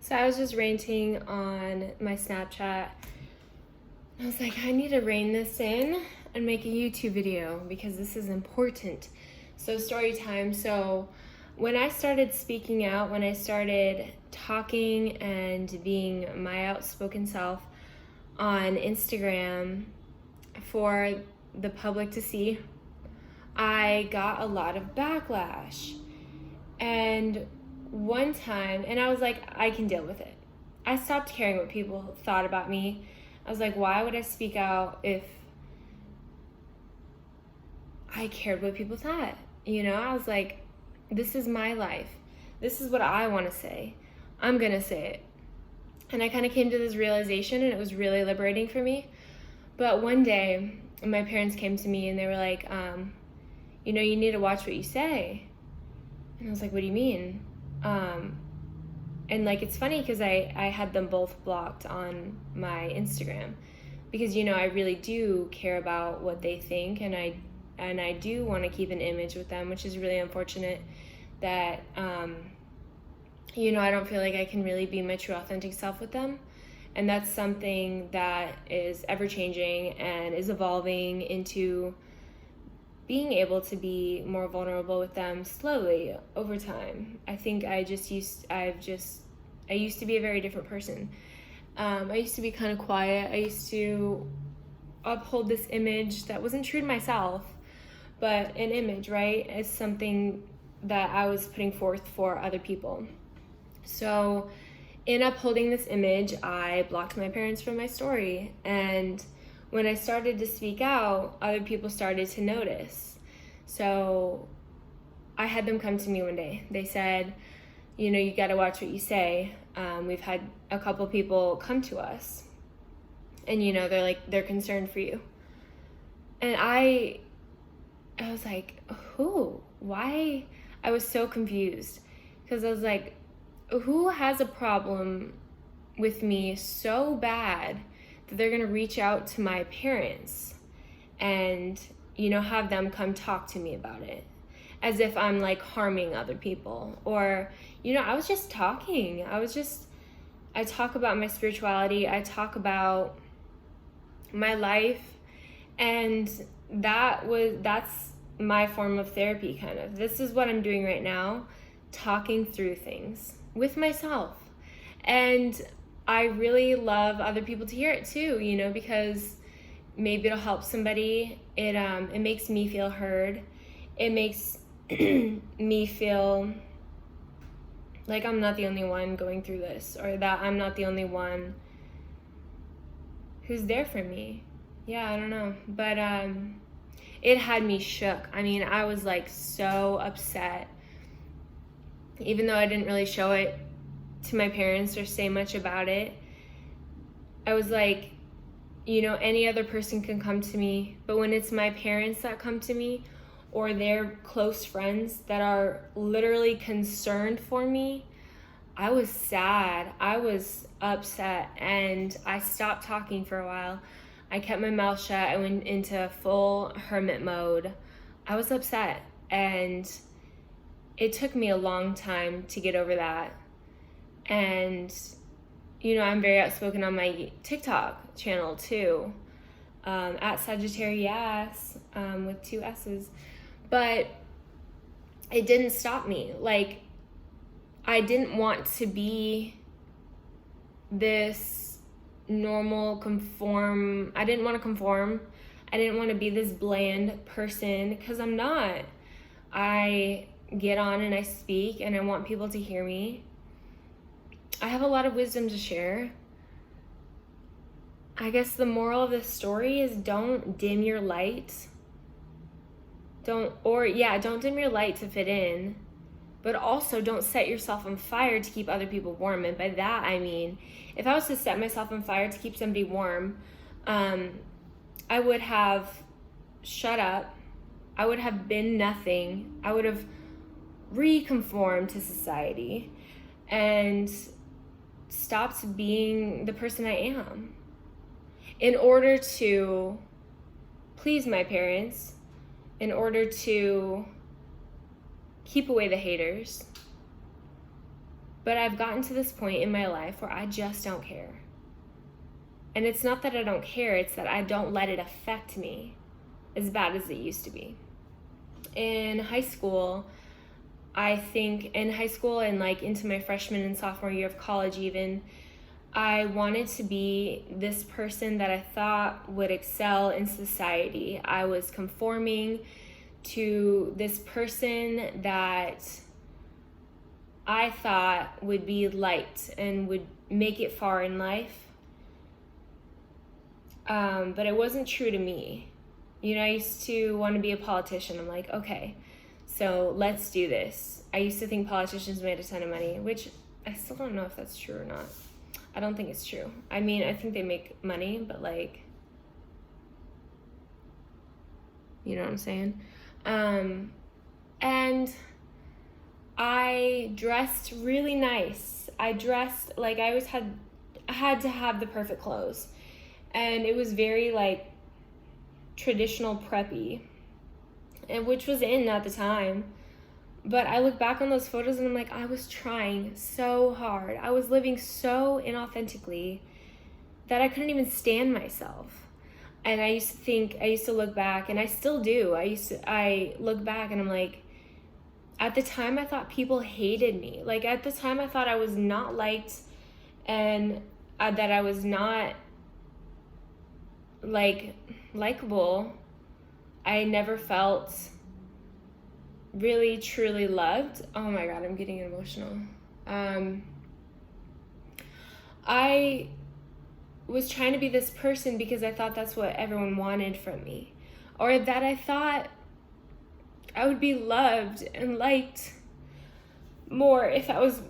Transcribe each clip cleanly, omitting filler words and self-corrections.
So I was just ranting on my Snapchat. I was like, I need to rein this in and make a YouTube video because this is important. So story time. So when I started speaking out, when I started talking and being my outspoken self on Instagram for the public to see, I got a lot of backlash. And one time, and I was like, I can deal with it. I stopped caring what people thought about me. I was like, why would I speak out if I cared what people thought? You know, I was like, this is my life. This is what I want to say. I'm going to say it. And I kind of came to this realization, and it was really liberating for me. But one day, my parents came to me and they were like, you know, you need to watch what you say. And I was like, what do you mean? And like, it's funny because I had them both blocked on my Instagram because, you know, I really do care about what they think, and I do want to keep an image with them, which is really unfortunate that, you know, I don't feel like I can really be my true authentic self with them. And that's something that is ever changing and is evolving into being able to be more vulnerable with them slowly over time. I think I used to be a very different person. I used to be kind of quiet. I used to uphold this image that wasn't true to myself, but an image, right? It's something that I was putting forth for other people. So in upholding this image, I blocked my parents from my story. And when I started to speak out, other people started to notice. So I had them come to me one day. They said, you know, you got to watch what you say. We've had a couple people come to us and, you know, they're concerned for you. And I was like, who? Why? I was so confused because I was like, who has a problem with me so bad that they're going to reach out to my parents and, you know, have them come talk to me about it as if I'm like harming other people. Or, you know, I was just talking. I talk about my spirituality. I talk about my life, and that's my form of therapy, kind of. This is what I'm doing right now, talking through things with myself. And I really love other people to hear it too, you know, because maybe it'll help somebody. It makes me feel heard. It makes me feel like I'm not the only one going through this, or that I'm not the only one who's there for me. Yeah, I don't know. But it had me shook. I mean, I was like so upset. Even though I didn't really show it to my parents or say much about it, I was like, you know, any other person can come to me, but when it's my parents that come to me, or their close friends that are literally concerned for me, I was sad. I was upset, and I stopped talking for a while. I kept my mouth shut. I went into full hermit mode. I was upset, and it took me a long time to get over that. And, you know, I'm very outspoken on my TikTok channel too, at Sagittarius, with 2 S's. But it didn't stop me. Like, I didn't want to be this normal I didn't want to conform. I didn't want to be this bland person, because I'm not. I get on and I speak, and I want people to hear me. I have a lot of wisdom to share. I guess the moral of this story is don't dim your light. Don't dim your light to fit in, but also don't set yourself on fire to keep other people warm. And by that, I mean, if I was to set myself on fire to keep somebody warm, I would have shut up. I would have been nothing. I would have reconformed to society and stopped being the person I am in order to please my parents, in order to keep away the haters. But I've gotten to this point in my life where I just don't care. And it's not that I don't care, it's that I don't let it affect me as bad as it used to be. In high school, I think in high school and like into my freshman and sophomore year of college even, I wanted to be this person that I thought would excel in society. I was conforming to this person that I thought would be liked and would make it far in life. But it wasn't true to me. You know, I used to want to be a politician. I'm like, okay, so let's do this. I used to think politicians made a ton of money, which I still don't know if that's true or not. I don't think it's true. I mean, I think they make money, but like, you know what I'm saying? And I dressed really nice. I dressed like I always had to have the perfect clothes. And it was very like traditional preppy, and which was in at the time. But I look back on those photos and I'm like, I was trying so hard. I was living so inauthentically that I couldn't even stand myself. And I used to look back, and I still do. I look back and I'm like, at the time I thought people hated me. Like at the time I thought I was not liked, and that I was not like likable. I never felt really truly loved. Oh my God, I'm getting emotional. I was trying to be this person because I thought that's what everyone wanted from me, or that I thought I would be loved and liked more if I was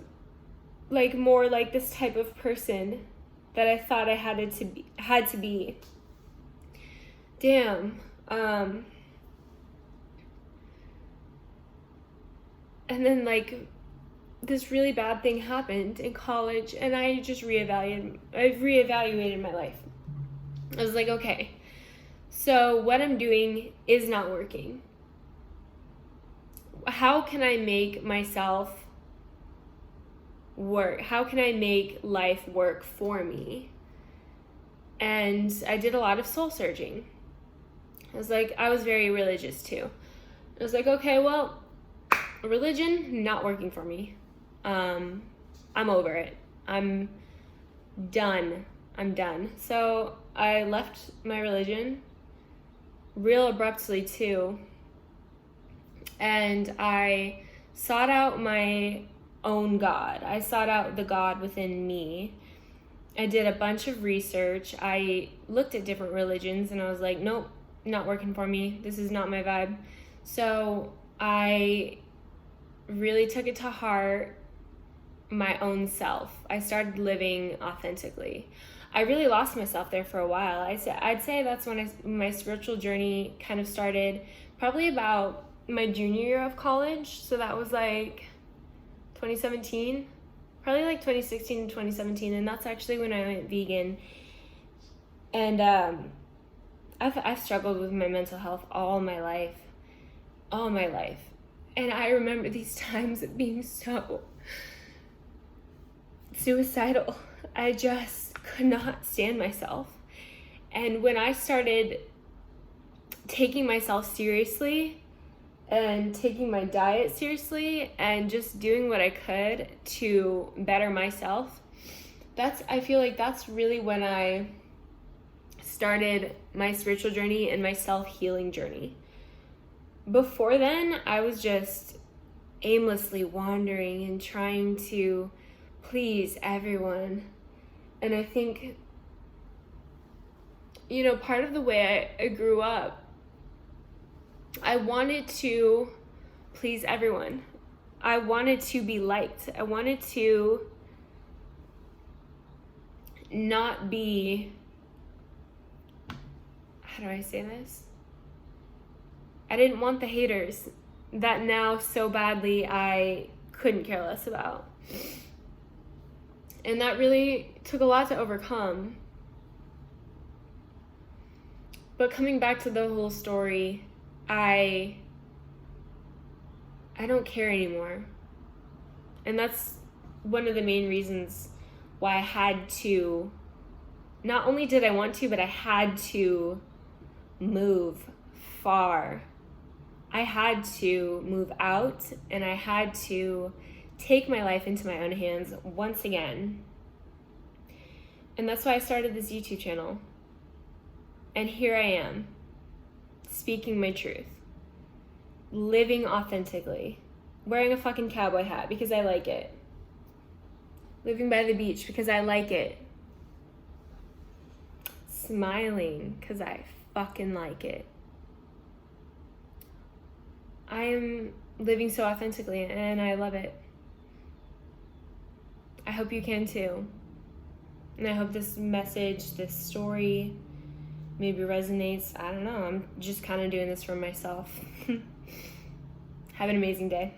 like more like this type of person that I thought I had to be. Damn. And then like this really bad thing happened in college, and I just reevaluated my life. I was like, okay, so what I'm doing is not working. How can I make myself work? How can I make life work for me? And I did a lot of soul searching. I was very religious too. I was like, okay, well, religion, not working for me. I'm over it. I'm done. So I left my religion real abruptly too. And I sought out my own God. I sought out the God within me. I did a bunch of research. I looked at different religions and I was like, nope, not working for me. This is not my vibe. So I really took it to heart, my own self. I started living authentically. I really lost myself there for a while. I'd say that's when my spiritual journey kind of started, probably about my junior year of college. So that was like 2017, probably like 2016 and 2017. And that's actually when I went vegan. And I've struggled with my mental health all my life. And I remember these times of being so suicidal. I just could not stand myself. And when I started taking myself seriously and taking my diet seriously and just doing what I could to better myself, I feel like that's really when I started my spiritual journey and my self-healing journey. Before then, I was just aimlessly wandering and trying to please everyone. And I think, part of the way I grew up, I wanted to please everyone. I wanted to be liked. I wanted to not be, how do I say this? I didn't want the haters that now so badly I couldn't care less about. And that really took a lot to overcome. But coming back to the whole story, I don't care anymore. And that's one of the main reasons why I had to, not only did I want to, but I had to move far. I had to move out, and I had to take my life into my own hands once again. And that's why I started this YouTube channel. And here I am, speaking my truth, living authentically, wearing a fucking cowboy hat because I like it, living by the beach because I like it, smiling because I fucking like it. I am living so authentically and I love it. I hope you can too. And I hope this message, this story, maybe resonates. I don't know. I'm just kind of doing this for myself. Have an amazing day.